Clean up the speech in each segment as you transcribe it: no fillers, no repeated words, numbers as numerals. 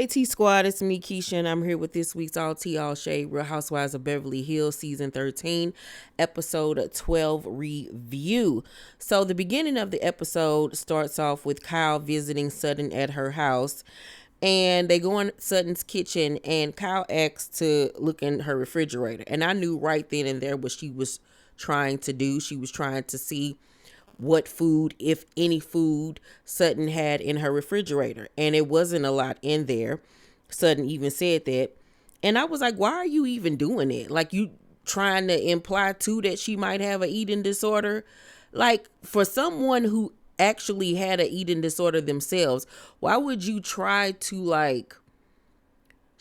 Hey T Squad, it's me Keisha, and I'm here with this week's All Tea All Shade Real Housewives of Beverly Hills season 13, episode 12 review. So the beginning of the episode starts off with Kyle visiting Sutton at her house, and they go in Sutton's kitchen, and Kyle asks to look in her refrigerator, and I knew right then and there what she was trying to do. She was trying to see what food, if any food, Sutton had in her refrigerator. And it wasn't a lot in there. Sutton even said that. And I was like, why are you even doing it? Like, you trying to imply too that she might have an eating disorder? Like, for someone who actually had an eating disorder themselves, why would you try to like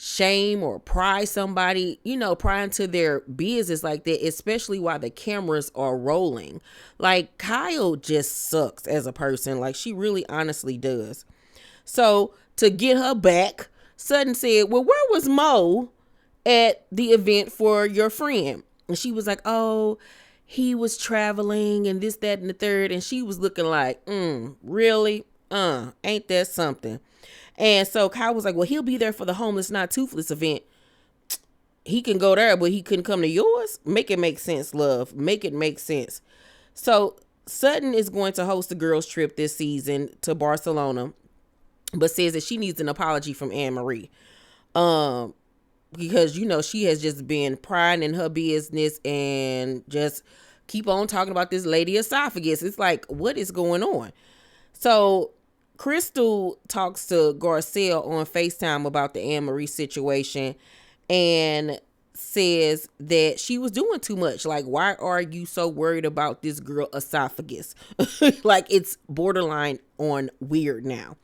shame or pry somebody, pry into their business like that, especially while the cameras are rolling? Like, Kyle just sucks as a person. Like, she really honestly does. So to get her back, Sutton said, well, where was Mo at the event for your friend? And she was like, oh, he was traveling and this, that, and the third. And she was looking like, really? Ain't that something? And so Kyle was like, well, he'll be there for the Homeless Not Toothless event. He can go there, but he couldn't come to yours? Make it make sense, love. Make it make sense. So Sutton is going to host a girls trip this season to Barcelona, but says that she needs an apology from Annemarie. Because, she has just been prying in her business and just keep on talking about this lady esophagus. It's like, what is going on? So Crystal talks to Garcelle on FaceTime about the Annemarie situation and says that she was doing too much. Like, why are you so worried about this girl esophagus? Like, it's borderline on weird now.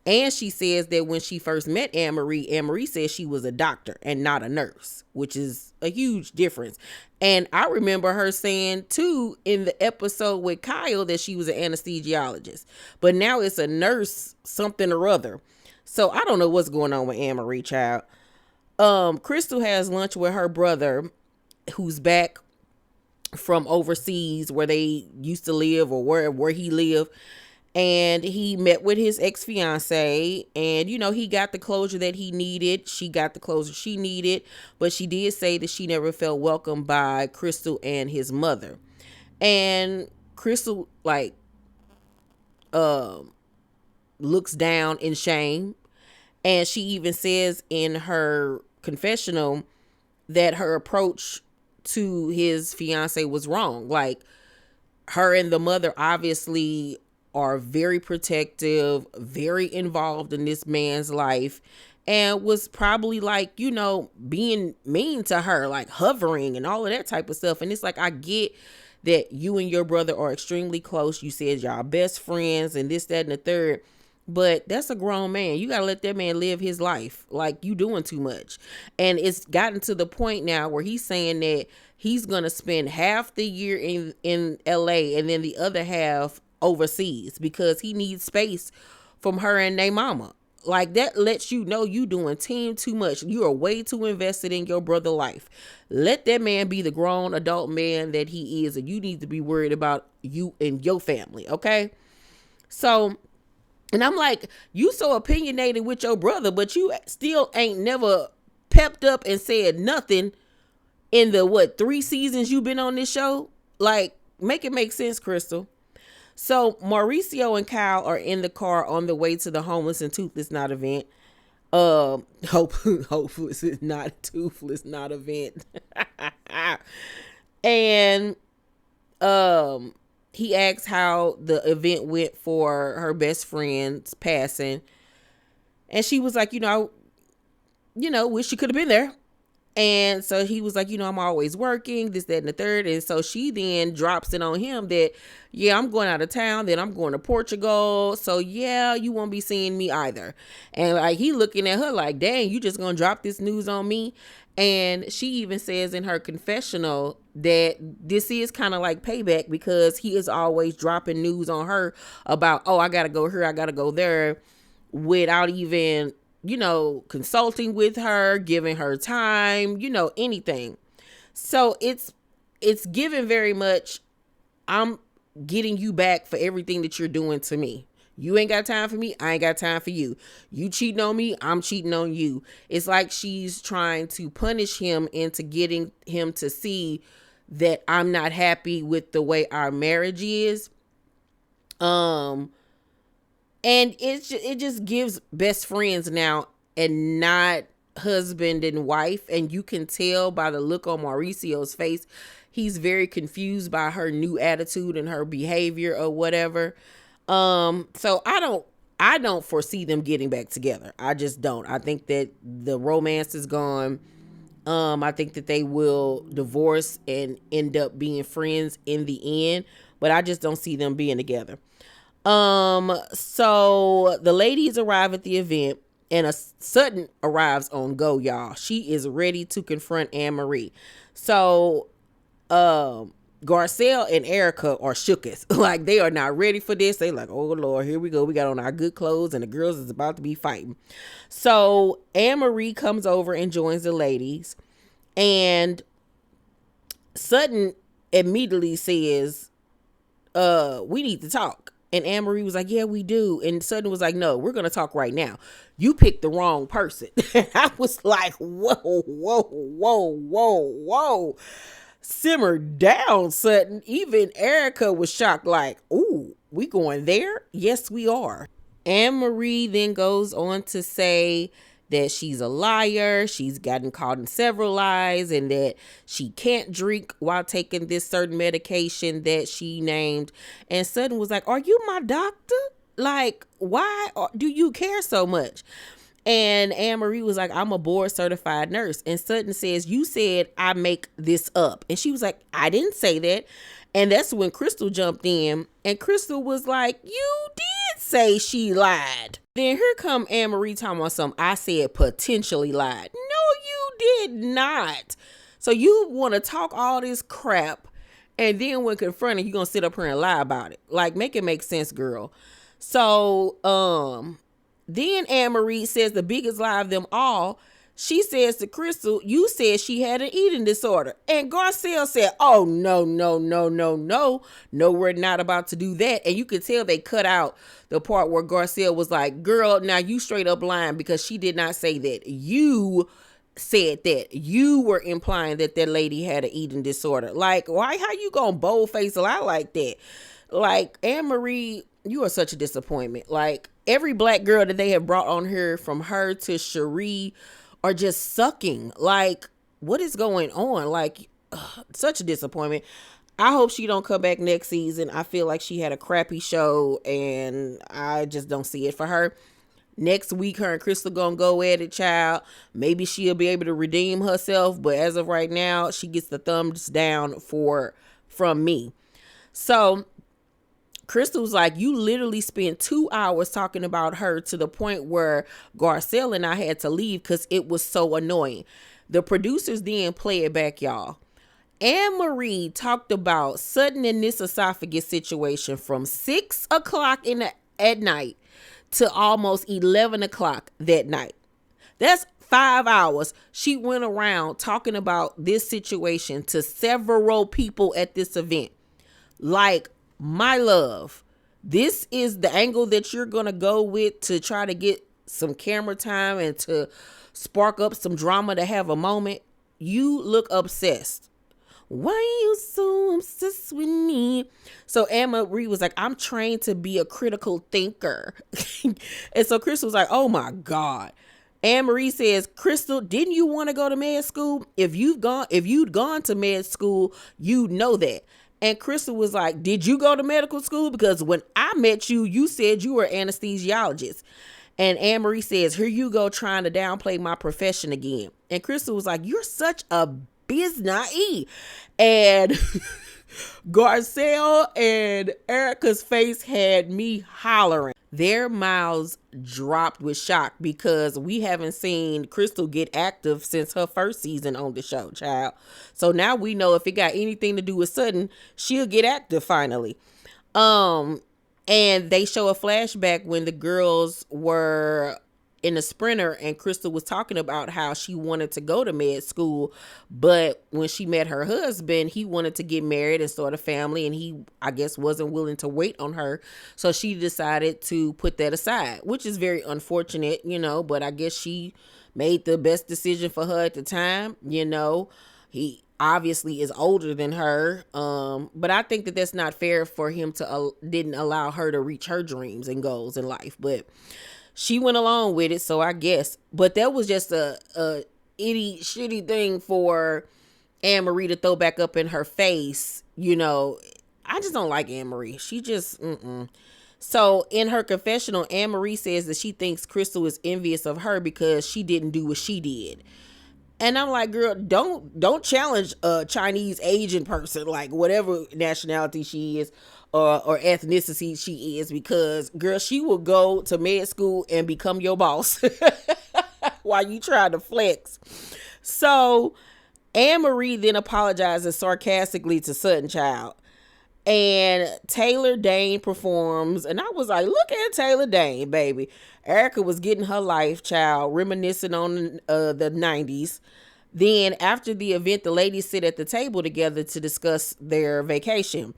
And she says that when she first met Annemarie said she was a doctor and not a nurse, which is a huge difference. And I remember her saying too in the episode with Kyle that she was an anesthesiologist, but now it's a nurse something or other. So I don't know what's going on with Annemarie, child. Crystal has lunch with her brother, who's back from overseas where they used to live, or where he lived. And he met with his ex-fiance, and he got the closure that he needed. She got the closure she needed, but she did say that she never felt welcomed by Crystal and his mother. And Crystal looks down in shame, and she even says in her confessional that her approach to his fiance was wrong. Like, her and the mother obviously are very protective, very involved in this man's life, and was probably like, being mean to her, like hovering and all of that type of stuff. And it's like, I get that you and your brother are extremely close. You said y'all best friends and this, that, and the third. But that's a grown man. You got to let that man live his life. Like, you doing too much. And it's gotten to the point now where he's saying that he's going to spend half the year in LA and then the other half overseas because he needs space from her and their mama. Like, that lets you know you doing too much. You are way too invested in your brother's life. Let that man be the grown adult man that he is, and you need to be worried about you and your family, okay? So, and I'm like, you so opinionated with your brother, but you still ain't never pepped up and said nothing in the 3 seasons you've been on this show. Like, make it make sense, Crystal. So Mauricio and Kyle are in the car on the way to the Homeless and Toothless Not event. Hopeless is not toothless not event. And he asks how the event went for her best friend's passing. And she was like, wish she could have been there. And so he was like, I'm always working, this, that, and the third. And so she then drops it on him that, yeah, I'm going out of town. Then I'm going to Portugal. So, yeah, you won't be seeing me either. And like, he looking at her like, dang, you just going to drop this news on me? And she even says in her confessional that this is kind of like payback because he is always dropping news on her about, oh, I got to go here, I got to go there, without even consulting with her, giving her time, anything. So it's given very much, I'm getting you back for everything that you're doing to me. You ain't got time for me. I ain't got time for you. You cheating on me. I'm cheating on you. It's like she's trying to punish him into getting him to see that I'm not happy with the way our marriage is. And it just gives best friends now and not husband and wife. And you can tell by the look on Mauricio's face, he's very confused by her new attitude and her behavior or whatever. So I don't foresee them getting back together. I just don't. I think that the romance is gone. I think that they will divorce and end up being friends in the end, but I just don't see them being together. So the ladies arrive at the event and a Sutton arrives on go, y'all. She is ready to confront Annemarie. So, Garcelle and Erika are shookest. Like, they are not ready for this. They like, oh Lord, here we go. We got on our good clothes and the girls is about to be fighting. So Annemarie comes over and joins the ladies, and Sutton immediately says, we need to talk. And Annemarie was like, yeah, we do. And Sutton was like, no, we're going to talk right now. You picked the wrong person. And I was like, whoa. Simmer down, Sutton. Even Erika was shocked, like, ooh, we going there? Yes, we are. Annemarie then goes on to say that she's a liar, she's gotten caught in several lies, and that she can't drink while taking this certain medication that she named. And Sutton was like, are you my doctor? Like, why do you care so much? And Annemarie was like, I'm a board certified nurse. And Sutton says, you said I make this up. And she was like, I didn't say that. And that's when Crystal jumped in, and Crystal was like, you did say she lied. Then here come Annemarie talking about something I said potentially lied. No, you did not. So you want to talk all this crap, and then when confronted, you're going to sit up here and lie about it. Like, make it make sense, girl. So, then Annemarie says the biggest lie of them all. She says to Crystal, you said she had an eating disorder. And Garcelle said, oh, no. No, we're not about to do that. And you could tell they cut out the part where Garcelle was like, girl, now you straight up lying, because she did not say that. You said that. You were implying that that lady had an eating disorder. Like, why? How you gonna bold-face lie like that? Like, Annemarie, you are such a disappointment. Like, every black girl that they have brought on here, from her to Cherie, are just sucking. Like, what is going on? Like, such a disappointment. I hope she don't come back next season. I feel like she had a crappy show, and I just don't see it for her. Next week, her and Crystal gonna go at it, child. Maybe she'll be able to redeem herself, but as of right now, she gets the thumbs down from me. So Crystal's like, you literally spent 2 hours talking about her, to the point where Garcelle and I had to leave because it was so annoying. The producers then play it back, y'all. Annemarie talked about Sutton and this esophagus situation from 6 o'clock at night to almost 11 o'clock that night. That's 5 hours. She went around talking about this situation to several people at this event. Like, my love, this is the angle that you're going to go with to try to get some camera time and to spark up some drama to have a moment. You look obsessed. Why are you so obsessed with me? So Annemarie was like, I'm trained to be a critical thinker. And so Crystal was like, oh my God. Annemarie says, Crystal, didn't you want to go to med school? If you'd gone to med school, you'd know that. And Crystal was like, did you go to medical school? Because when I met you, you said you were an anesthesiologist. And Annemarie says, here you go trying to downplay my profession again. And Crystal was like, you're such a biz-naive. And Garcelle and Erika's face had me hollering. Their mouths dropped with shock, because we haven't seen Crystal get active since her first season on the show, child. So now we know if it got anything to do with Sutton, she'll get active finally. And they show a flashback when the girls were in the sprinter, and Crystal was talking about how she wanted to go to med school, but when she met her husband, he wanted to get married and start a family, and he, I guess, wasn't willing to wait on her. So she decided to put that aside, which is very unfortunate, but I guess she made the best decision for her at the time. He obviously is older than her, but I think that that's not fair for him to didn't allow her to reach her dreams and goals in life. But she went along with it, so I guess. But that was just a itty shitty thing for Annemarie to throw back up in her face. I just don't like Annemarie. She just So in her confessional, Annemarie says that she thinks Crystal is envious of her because she didn't do what she did. And I'm like, girl, don't challenge a Chinese Asian person, like whatever nationality she is or ethnicity she is, because, girl, she will go to med school and become your boss while you try to flex. So Annemarie then apologizes sarcastically to Sutton child. And Taylor Dane performs, and I was like, look at Taylor Dane, baby. Erika was getting her life, child, reminiscing on the 90s. Then after the event, the ladies sit at the table together to discuss their vacation.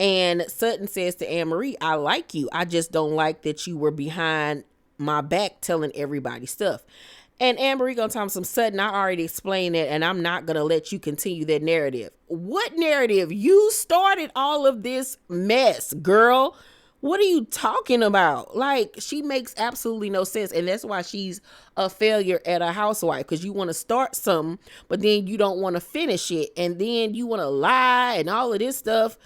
And Sutton says to Annemarie, I like you. I just don't like that you were behind my back telling everybody stuff. And Annemarie gonna tell him some Sutton, I already explained it, and I'm not gonna let you continue that narrative. What narrative? You started all of this mess, girl. What are you talking about? Like, she makes absolutely no sense. And that's why she's a failure at a housewife, because you want to start something, but then you don't want to finish it. And then you want to lie and all of this stuff.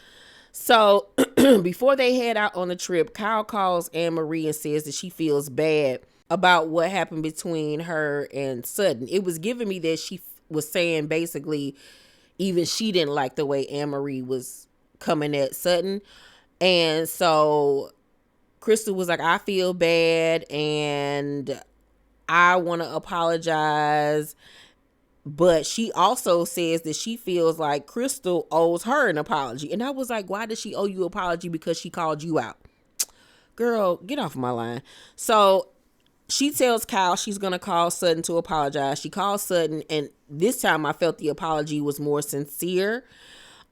So before they head out on the trip, Kyle calls Annemarie and says that she feels bad about what happened between her and Sutton. It was giving me that she was saying basically even she didn't like the way Annemarie was coming at Sutton. And so Crystal was like, I feel bad and I want to apologize. But she also says that she feels like Crystal owes her an apology. And I was like, why does she owe you an apology? Because she called you out. Girl, get off my line. So she tells Kyle she's going to call Sutton to apologize. She calls Sutton, and this time I felt the apology was more sincere.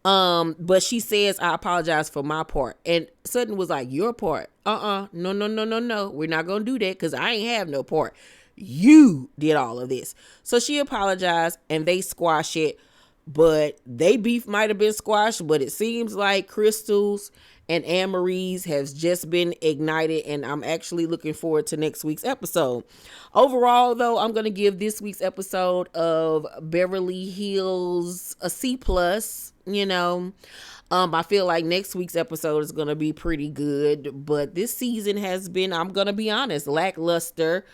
But she says, I apologize for my part. And Sutton was like, your part? No. We're not going to do that because I ain't have no part. You did all of this. So she apologized and they squash it. But they beef might have been squashed, but it seems like Crystal's and Annemarie's has just been ignited, and I'm actually looking forward to next week's episode. Overall, though, I'm going to give this week's episode of Beverly Hills a C+. I feel like next week's episode is going to be pretty good, but this season has been, I'm going to be honest, lackluster.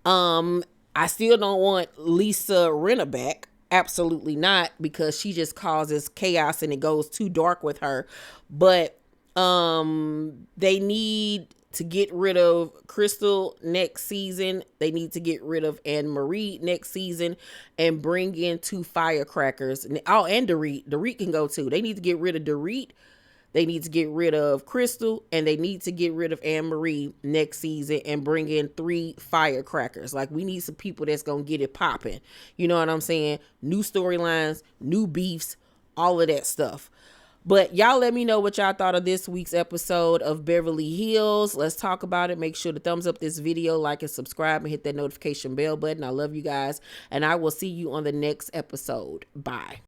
I still don't want Lisa Rinna back. Absolutely not, because she just causes chaos and it goes too dark with her. But they need to get rid of Crystal next season. They need to get rid of Annemarie next season and bring in 2 firecrackers. Oh, and Dorit. Dorit can go too. They need to get rid of Dorit. They need to get rid of Crystal, and they need to get rid of Annemarie next season and bring in 3 firecrackers. Like, we need some people that's going to get it popping. You know what I'm saying? New storylines, new beefs, all of that stuff. But y'all let me know what y'all thought of this week's episode of Beverly Hills. Let's talk about it. Make sure to thumbs up this video, like and subscribe, and hit that notification bell button. I love you guys, and I will see you on the next episode. Bye.